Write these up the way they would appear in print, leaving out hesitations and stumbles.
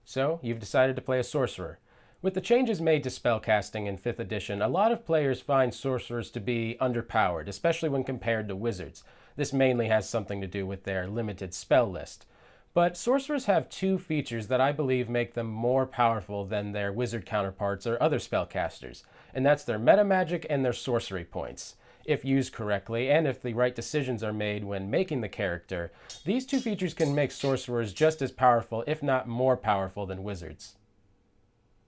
So, you've decided to play a sorcerer. With the changes made to spellcasting in 5th edition, a lot of players find sorcerers to be underpowered, especially when compared to wizards. This mainly has something to do with their limited spell list. But sorcerers have two features that I believe make them more powerful than their wizard counterparts or other spellcasters, and that's their metamagic and their sorcery points. If used correctly, and if the right decisions are made when making the character, these two features can make sorcerers just as powerful, if not more powerful, than wizards.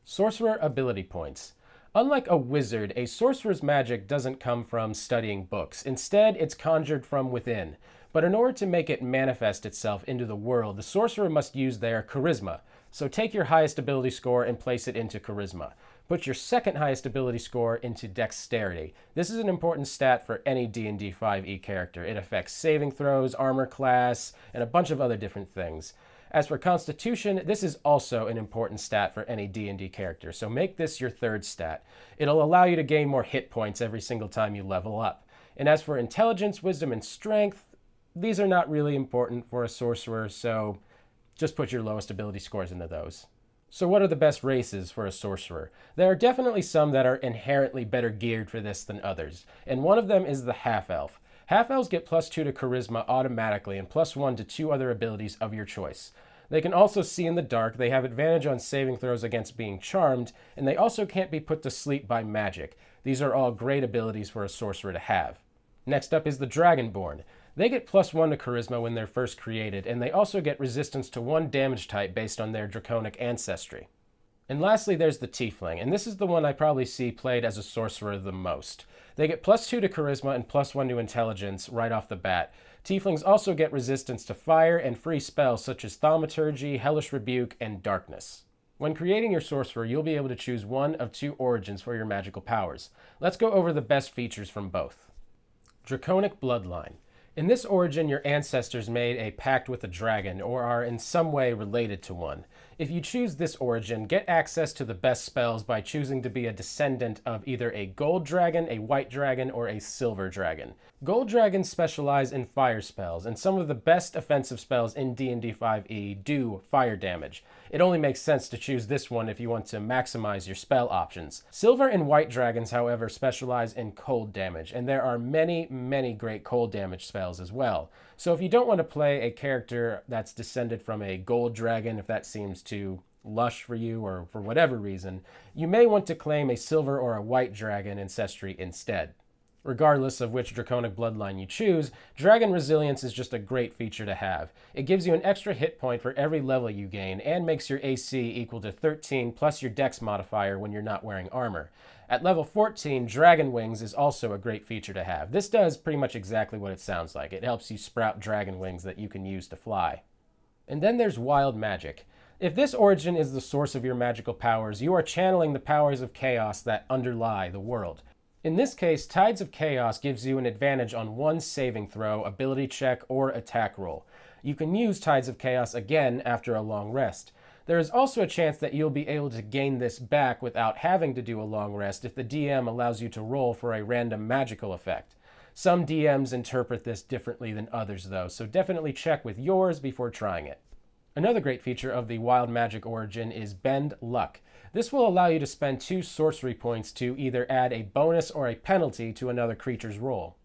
Sorcerer ability points. Unlike a wizard, a sorcerer's magic doesn't come from studying books. Instead, it's conjured from within. But in order to make it manifest itself into the world, the sorcerer must use their charisma. So take your highest ability score and place it into charisma. Put your second highest ability score into dexterity. This is an important stat for any D&D 5e character. It affects saving throws, armor class, and a bunch of other different things. As for Constitution, this is also an important stat for any D&D character, so make this your third stat. It'll allow you to gain more hit points every single time you level up. And as for Intelligence, Wisdom, and Strength, these are not really important for a sorcerer, so just put your lowest ability scores into those. So what are the best races for a sorcerer? There are definitely some that are inherently better geared for this than others, and one of them is the half-elf. Half-elves get +2 to charisma automatically and +1 to 2 other abilities of your choice. They can also see in the dark, they have advantage on saving throws against being charmed, and they also can't be put to sleep by magic. These are all great abilities for a sorcerer to have. Next up is the Dragonborn. They get +1 to charisma when they're first created, and they also get resistance to 1 damage type based on their draconic ancestry. And lastly, there's the Tiefling, and this is the one I probably see played as a sorcerer the most. They get +2 to charisma and +1 to intelligence right off the bat. Tieflings also get resistance to fire and free spells such as Thaumaturgy, Hellish Rebuke, and Darkness. When creating your sorcerer, you'll be able to choose one of 2 origins for your magical powers. Let's go over the best features from both. Draconic Bloodline. In this origin, your ancestors made a pact with a dragon or are in some way related to one. If you choose this origin, get access to the best spells by choosing to be a descendant of either a gold dragon, a white dragon, or a silver dragon. Gold dragons specialize in fire spells, and some of the best offensive spells in D&D 5e do fire damage. It only makes sense to choose this one if you want to maximize your spell options. Silver and white dragons, however, specialize in cold damage, and there are many, many great cold damage spells as well. So if you don't want to play a character that's descended from a gold dragon, if that seems too lush for you or for whatever reason, you may want to claim a silver or a white dragon ancestry instead. Regardless of which draconic bloodline you choose, Dragon Resilience is just a great feature to have. It gives you an extra hit point for every level you gain and makes your AC equal to 13 plus your Dex modifier when you're not wearing armor. At level 14, Dragon Wings is also a great feature to have. This does pretty much exactly what it sounds like. It helps you sprout dragon wings that you can use to fly. And then there's Wild Magic. If this origin is the source of your magical powers, you are channeling the powers of chaos that underlie the world. In this case, Tides of Chaos gives you an advantage on 1 saving throw, ability check, or attack roll. You can use Tides of Chaos again after a long rest. There is also a chance that you'll be able to gain this back without having to do a long rest if the DM allows you to roll for a random magical effect. Some DMs interpret this differently than others though, so definitely check with yours before trying it. Another great feature of the Wild Magic origin is Bend Luck. This will allow you to spend 2 sorcery points to either add a bonus or a penalty to another creature's roll.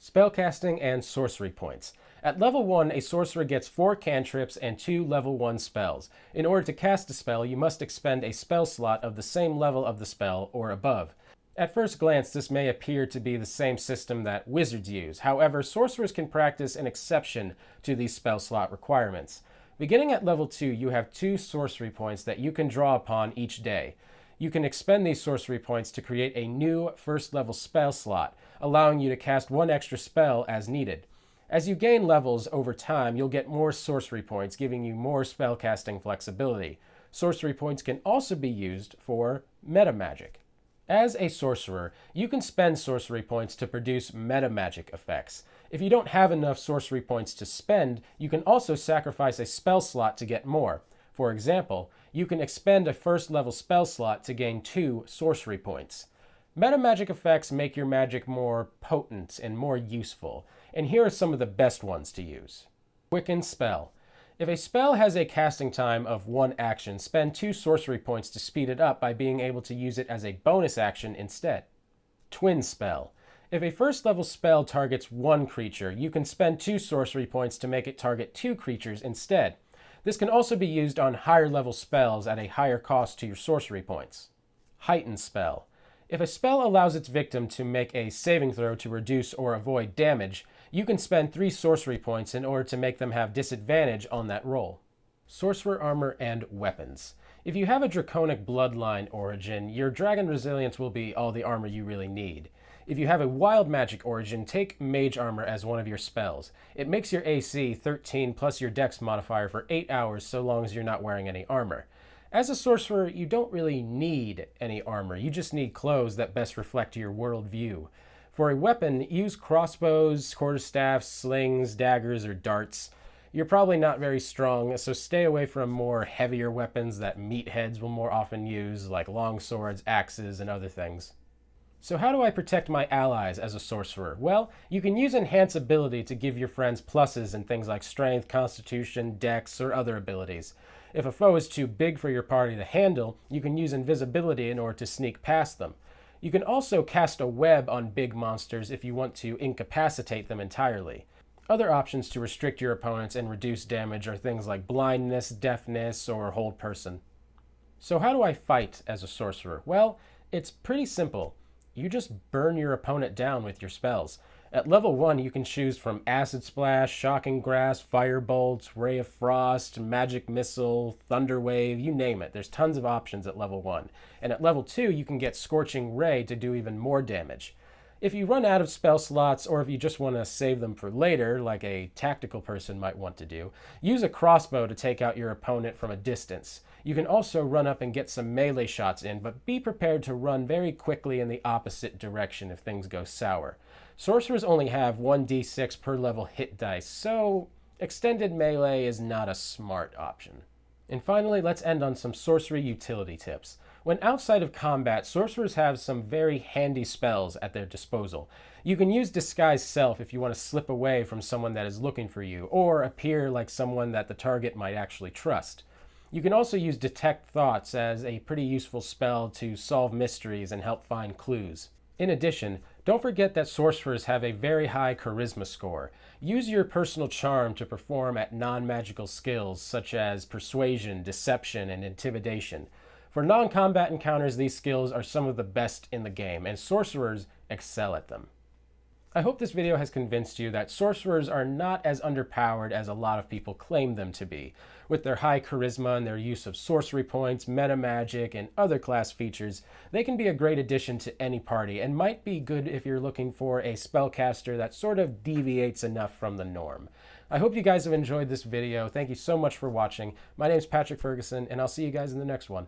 Spellcasting and sorcery points. At level 1, a sorcerer gets 4 cantrips and 2 level 1 spells. In order to cast a spell, you must expend a spell slot of the same level of the spell or above. At first glance, this may appear to be the same system that wizards use. However, sorcerers can practice an exception to these spell slot requirements. Beginning at level 2, you have 2 sorcery points that you can draw upon each day. You can expend these sorcery points to create a new first level spell slot, allowing you to cast 1 extra spell as needed. As you gain levels over time, you'll get more sorcery points, giving you more spellcasting flexibility. Sorcery points can also be used for metamagic. As a sorcerer, you can spend sorcery points to produce metamagic effects. If you don't have enough sorcery points to spend, you can also sacrifice a spell slot to get more. For example, you can expend a first level spell slot to gain 2 sorcery points. Metamagic effects make your magic more potent and more useful, and here are some of the best ones to use. Quicken Spell. If a spell has a casting time of 1 action, spend 2 sorcery points to speed it up by being able to use it as a bonus action instead. Twin spell. If a first level spell targets 1 creature, you can spend 2 sorcery points to make it target 2 creatures instead. This can also be used on higher level spells at a higher cost to your sorcery points. Heightened spell. If a spell allows its victim to make a saving throw to reduce or avoid damage, you can spend 3 sorcery points in order to make them have disadvantage on that roll. Sorcerer armor and weapons. If you have a draconic bloodline origin, your dragon resilience will be all the armor you really need. If you have a wild magic origin, take mage armor as one of your spells. It makes your AC 13 plus your dex modifier for 8 hours so long as you're not wearing any armor. As a sorcerer, you don't really need any armor, you just need clothes that best reflect your worldview. For a weapon, use crossbows, quarterstaffs, slings, daggers, or darts. You're probably not very strong, so stay away from more heavier weapons that meatheads will more often use, like long swords, axes, and other things. So how do I protect my allies as a sorcerer? Well, you can use Enhance ability to give your friends pluses in things like strength, constitution, dex, or other abilities. If a foe is too big for your party to handle, you can use invisibility in order to sneak past them. You can also cast a web on big monsters if you want to incapacitate them entirely. Other options to restrict your opponents and reduce damage are things like blindness, deafness, or hold person. So how do I fight as a sorcerer? Well, it's pretty simple. You just burn your opponent down with your spells. At level 1, you can choose from Acid Splash, Shocking Grasp, Firebolt, Ray of Frost, Magic Missile, Thunder Wave, you name it. There's tons of options at level 1. And at level 2, you can get Scorching Ray to do even more damage. If you run out of spell slots, or if you just want to save them for later, like a tactical person might want to do, use a crossbow to take out your opponent from a distance. You can also run up and get some melee shots in, but be prepared to run very quickly in the opposite direction if things go sour. Sorcerers only have 1d6 per level hit dice, so extended melee is not a smart option. And finally, let's end on some sorcery utility tips. When outside of combat, sorcerers have some very handy spells at their disposal. You can use Disguise Self if you want to slip away from someone that is looking for you, or appear like someone that the target might actually trust. You can also use Detect Thoughts as a pretty useful spell to solve mysteries and help find clues. In addition, don't forget that sorcerers have a very high charisma score. Use your personal charm to perform at non-magical skills such as persuasion, deception, and intimidation. For non-combat encounters, these skills are some of the best in the game, and sorcerers excel at them. I hope this video has convinced you that sorcerers are not as underpowered as a lot of people claim them to be. With their high charisma and their use of sorcery points, metamagic, and other class features, they can be a great addition to any party and might be good if you're looking for a spellcaster that sort of deviates enough from the norm. I hope you guys have enjoyed this video. Thank you so much for watching. My name is Patrick Ferguson, and I'll see you guys in the next one.